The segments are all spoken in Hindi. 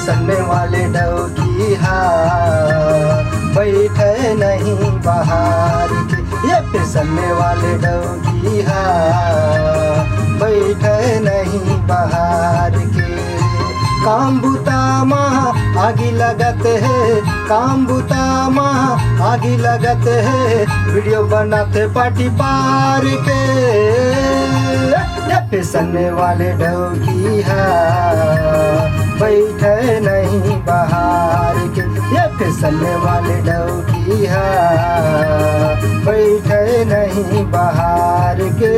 फिसलने वाले डौकी हा बैठे नहीं बाहर के, ये फिसलने वाले डौकी हा बैठे नहीं बाहर के। काम बुतामा आगी लगत है, काम बुतामा आगी लगत है, वीडियो बनाते पार्टी पार के। ये फिसलने वाले डौकी है बैठे नहीं बाहर के, ये फिसलने वाले डौकी है बैठे नहीं बाहर के।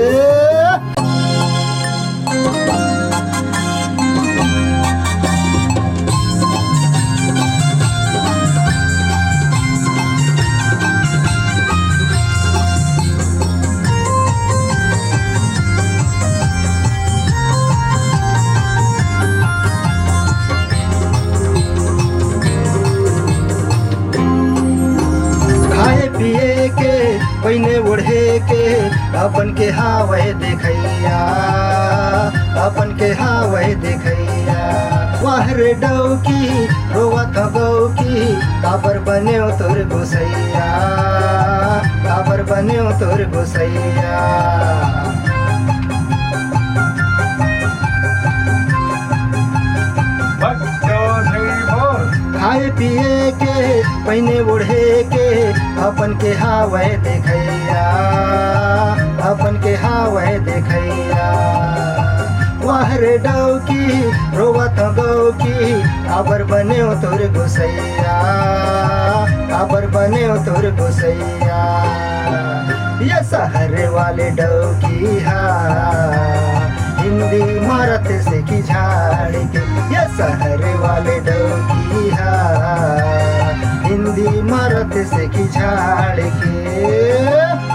पिए के पहिने ओढ़े के अपन के हावे देखैया, अपन के हावे देखैया। वाहर डौकी रोवत गौकी काबर बन्यो तोर गोसैया, काबर बन्यो तोर गोसैया। खाए पिए के पहिने ओढ़े के अपन के हावे देखैया, अपन के हावे देखैया। वाहर डौकी रोवत गौकी काबर बन्यो तोर गोसैया, काबर बन्यो तोर गोसैया। ये शहर वाले डौकी हा हिंदी मारत से की झाड़ के, ये शहर वाले डौकी हा हिंदी मारत से की झाड़ के।